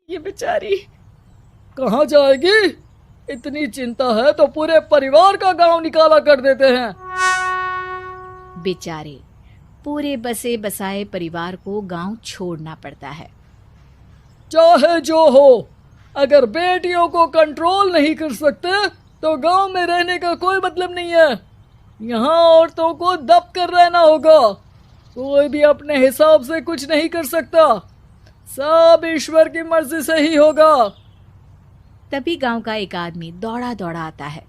ये बेचारी कहाँ जाएगी? इतनी चिंता है तो पूरे परिवार का गांव निकाला कर देते हैं। बेचारे पूरे बसे बसाए परिवार को गांव छोड़ना पड़ता है। चाहे जो हो, अगर बेटियों को कंट्रोल नहीं कर सकते तो गांव में रहने का कोई मतलब नहीं है। यहाँ औरतों को दब कर रहना होगा। कोई भी अपने हिसाब से कुछ नहीं कर सकता, सब ईश्वर की मर्जी से ही होगा। तभी गांव का एक आदमी दौड़ा दौड़ा आता है।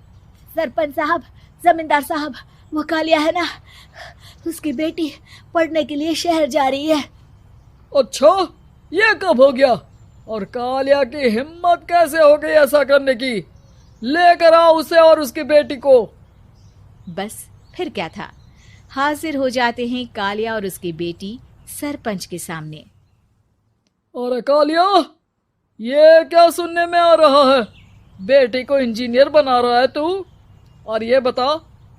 सरपंच साहब, जमींदार साहब, वो कालिया है ना, उसकी बेटी पढ़ने के लिए शहर जा रही है। अच्छा, ये कब हो गया? और कालिया की हिम्मत कैसे हो गई ऐसा करने की? लेकर आओ उसे और उसकी बेटी को। बस फिर क्या था, हाजिर हो जाते हैं कालिया और उसकी बेटी सरपंच के सामने। और कालिया, ये क्या सुनने में आ रहा है? बेटी को इंजीनियर बना रहा है तू? और ये बता,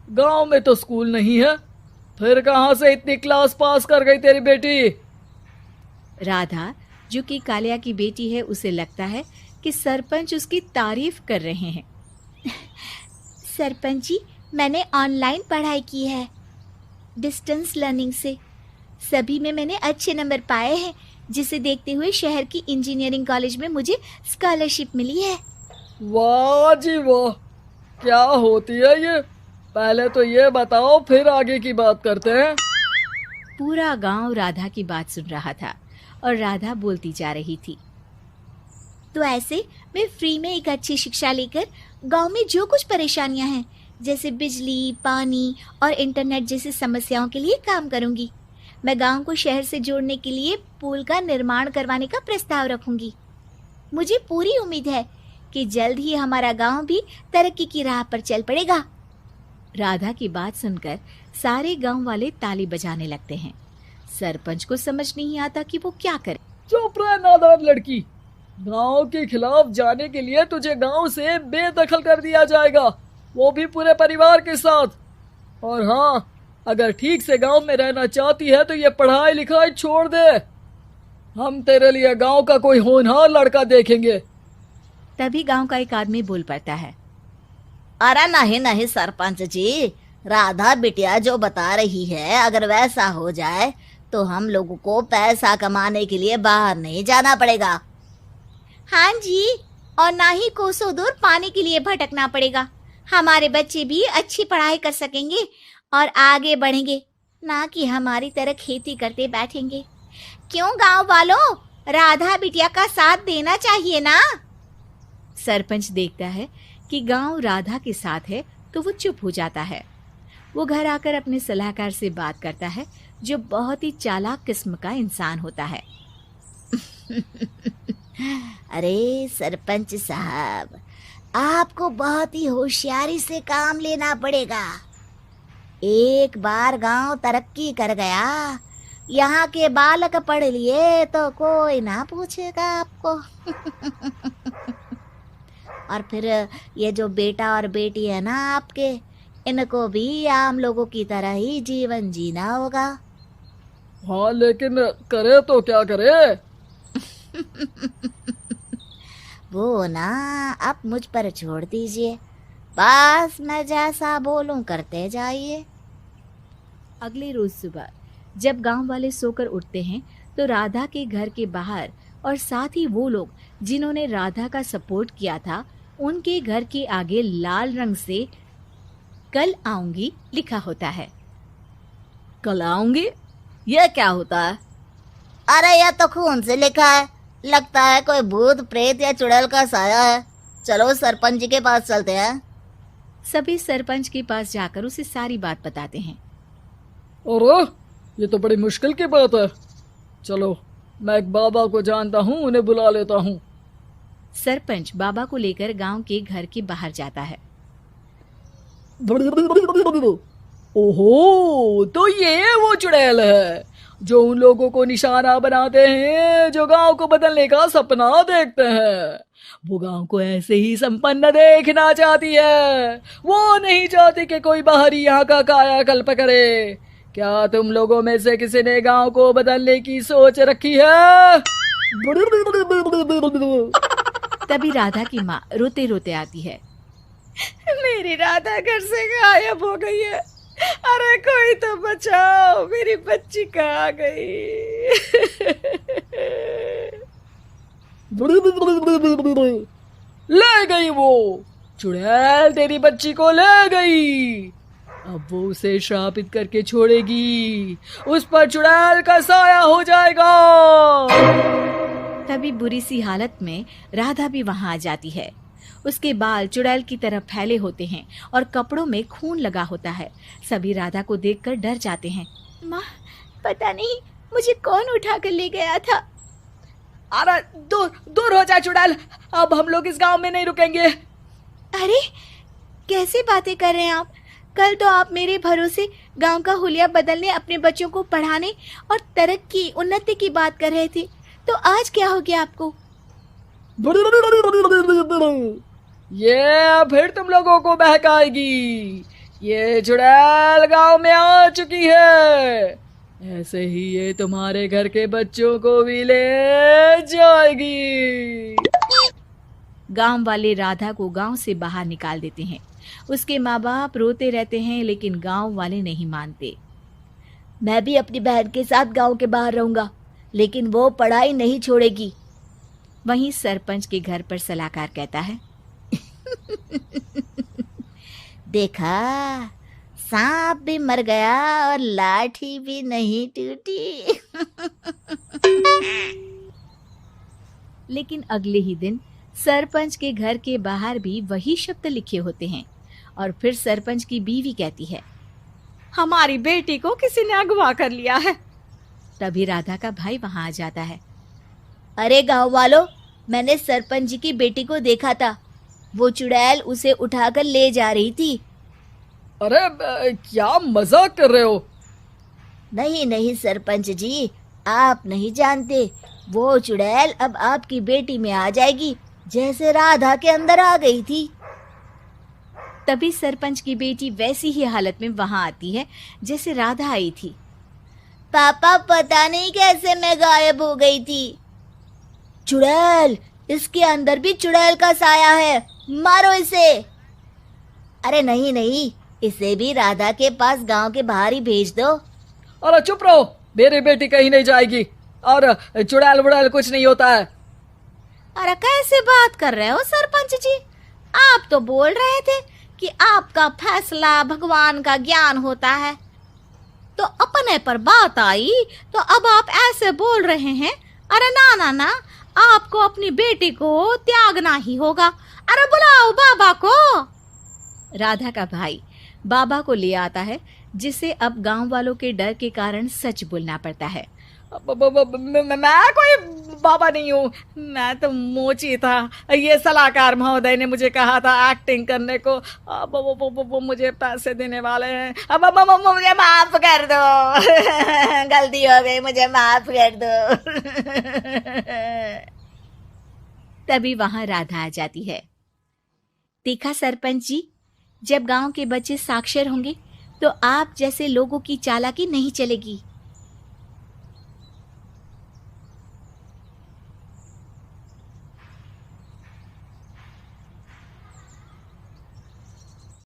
गांव में तो स्कूल नहीं है, फिर कहां से इतनी क्लास पास कर गई तेरी बेटी? राधा, जो कि कालिया की बेटी है, उसे लगता है कि सरपंच उसकी तारीफ कर रहे हैं। सरपंच जी, मैंने ऑनलाइन पढ़ाई की है, डिस्टेंस लर्निंग से। सभी में मैंने अच्छे नंबर पाए हैं, जिसे देखते हुए शहर की इंजीनियरिंग कॉलेज में मुझे स्कॉलरशिप मिली है। वाह जी वाह, क्या होती है ये? पहले तो ये बताओ, फिर आगे की बात करते हैं। पूरा गांव राधा की बात सुन रहा था और राधा बोलती जा रही थी। तो ऐसे मैं फ्री में एक अच्छी शिक्षा लेकर गांव में जो कुछ परेशानियां हैं, जैसे बिजली, पानी और इंटरनेट जैसी समस्याओं के लिए काम करूंगी। मैं गांव को शहर से जोड़ने के लिए पुल का निर्माण करवाने का प्रस्ताव रखूंगी। मुझे पूरी उम्मीद है कि जल्द ही हमारा गांव भी तरक्की की राह पर चल पड़ेगा। राधा की बात सुनकर सारे गांव वाले ताली बजाने लगते हैं। सरपंच को समझ नहीं आता कि वो क्या करे। चुप रह नादान लड़की, गांव के खिलाफ जाने के लिए तुझे गांव से बेदखल कर दिया जाएगा, वो भी पूरे परिवार के साथ। और हाँ, अगर ठीक से गांव में रहना चाहती है तो ये पढ़ाई लिखाई छोड़ दे। हम तेरे लिए गांव का कोई होनहार लड़का देखेंगे। तभी गांव का एक आदमी बोल पड़ता है। अरे नहीं नहीं सरपंच जी, राधा बिटिया जो बता रही है, अगर वैसा हो जाए तो हम लोगों को पैसा कमाने के लिए बाहर नहीं जाना पड़ेगा। हाँ जी, और ना ही कोसों दूर पानी के लिए भटकना पड़ेगा। हमारे बच्चे भी अच्छी पढ़ाई कर सकेंगे और आगे बढ़ेंगे, ना कि हमारी तरह खेती करते बैठेंगे। क्यों गांव वालों, राधा बिटिया का साथ देना चाहिए ना। सरपंच देखता है कि गांव राधा के साथ है तो वो चुप हो जाता है। वो घर आकर अपने सलाहकार से बात करता है, जो बहुत ही चालाक किस्म का इंसान होता है। अरे सरपंच साहब, आपको बहुत ही होशियारी से काम लेना पड़ेगा। एक बार गांव तरक्की कर गया, यहाँ के बालक पढ़ लिए तो कोई ना पूछेगा आपको। और फिर ये जो बेटा और बेटी है ना आपके, इनको भी आम लोगों की तरह ही जीवन जीना होगा। हाँ, लेकिन करे तो क्या करे? वो ना आप मुझ पर छोड़ दीजिए, बस मैं जैसा बोलूं करते जाइए। अगले रोज सुबह जब गांव वाले सोकर उठते हैं तो राधा के घर के बाहर और साथ ही वो लोग जिन्होंने राधा का सपोर्ट किया था, उनके घर के आगे लाल रंग से कल आऊंगी लिखा होता है। कल आऊंगी, ये क्या होता है? अरे यह तो खून से लिखा है, लगता है कोई भूत प्रेत या चुड़ैल का साया है। चलो सरपंच जी के पास चलते हैं। सभी सरपंच के पास जाकर उसे सारी बात बताते हैं। और ये तो बड़ी मुश्किल की बात है। चलो, मैं एक बाबा को जानता हूँ, उन्हें बुला लेता हूँ। सरपंच बाबा को लेकर गांव के घर के बाहर जाता है। ओहो, तो ये वो चुड़ैल है जो उन लोगों को निशाना बनाते हैं जो गांव को बदलने का सपना देखते हैं। वो गांव को ऐसे ही संपन्न देखना चाहती है, वो नहीं चाहती कि कोई बाहरी यहाँ का कायाकल्प करे। क्या तुम लोगों में से किसी ने गांव को बदलने की सोच रखी है? तभी राधा की माँ रोते रोते आती है। मेरी राधा घर से गायब हो गई है। अरे कोई तो बचाओ, मेरी बच्ची कहाँ गई? ले गई वो, चुड़ैल तेरी बच्ची को ले गई। अब वो उसे श्रापित करके छोड़ेगी, उस पर चुड़ैल का साया हो जाएगा। तभी बुरी सी हालत में राधा भी वहां आ जाती है। उसके बाल चुड़ैल की तरह फैले होते हैं और कपड़ों में खून लगा होता है। सभी राधा को देखकर डर जाते हैं। माँ, पता नहीं मुझे कौन उठा कर ले गया था। अरे दूर दूर हो जा चुड़ैल, अब हम लोग इस गांव में नहीं रुकेंगे। अरे कैसे बातें कर रहे हैं आप? कल तो आप मेरे भरोसे गांव का हुलिया बदलने, अपने बच्चों को पढ़ाने और तरक्की उन्नति की बात कर रहे थे, तो आज क्या हो गया आपको? ये फिर तुम लोगों को बहकाएगी। ये चुड़ैल गांव में आ चुकी है, ऐसे ही ये तुम्हारे घर के बच्चों को भी ले जाएगी। गांव वाले राधा को गांव से बाहर निकाल देते हैं। उसके माँ बाप रोते रहते हैं, लेकिन गांव वाले नहीं मानते। मैं भी अपनी बहन के साथ गांव के बाहर रहूंगा, लेकिन वो पढ़ाई नहीं छोड़ेगी। वहीं सरपंच के घर पर सलाहकार कहता है, देखा, सांप भी मर गया और लाठी भी नहीं टूटी। लेकिन अगले ही दिन सरपंच के घर के बाहर भी वही शब्द लिखे होते हैं। और फिर सरपंच की बीवी कहती है, हमारी बेटी को किसी ने अगवा कर लिया है। तभी राधा का भाई वहां आ जाता है। अरे गांव वालों, मैंने सरपंच जी की बेटी को देखा था। वो चुड़ैल उसे उठाकर ले जा रही थी। अरे क्या मजाक कर रहे हो? नहीं नहीं सरपंच जी, आप नहीं जानते। वो चुड़ैल अब आपकी बेटी में आ जाएगी, जैसे राधा के अंदर आ गई थी। तभी सरपंच की बेटी वैसी ही हालत में वहां आती है जैसे राधा आई थी। पापा, पता नहीं कैसे मैं गायब हो गई थी। चुड़ैल, इसके अंदर भी चुड़ैल का साया है, मारो इसे। अरे नहीं नहीं, इसे भी राधा के पास गांव के बाहर ही भेज दो। अरे चुप रहो, मेरी बेटी कहीं नहीं जाएगी और चुड़ैल वुड़ैल कुछ नहीं होता है। अरे कैसे बात कर रहे हो सरपंच जी? आप तो बोल रहे थे कि आपका फैसला भगवान का ज्ञान होता है, तो अपने पर बात आई तो अब आप ऐसे बोल रहे हैं। अरे ना ना ना, आपको अपनी बेटी को त्यागना ही होगा। अरे बुलाओ बाबा को। राधा का भाई बाबा को ले आता है, जिसे अब गांव वालों के डर के कारण सच बोलना पड़ता है। मैं कोई बाबा नहीं हूँ, मैं तो मोची था। ये सलाहकार महोदय ने मुझे कहा था एक्टिंग करने को। अब वो मुझे पैसे देने वाले हैं। अब मुझे माफ कर दो। गलती हो गई, मुझे माफ कर दो। तभी वहां राधा आ जाती है। देखा सरपंच जी, जब गांव के बच्चे साक्षर होंगे तो आप जैसे लोगों की चालाकी नहीं चलेगी।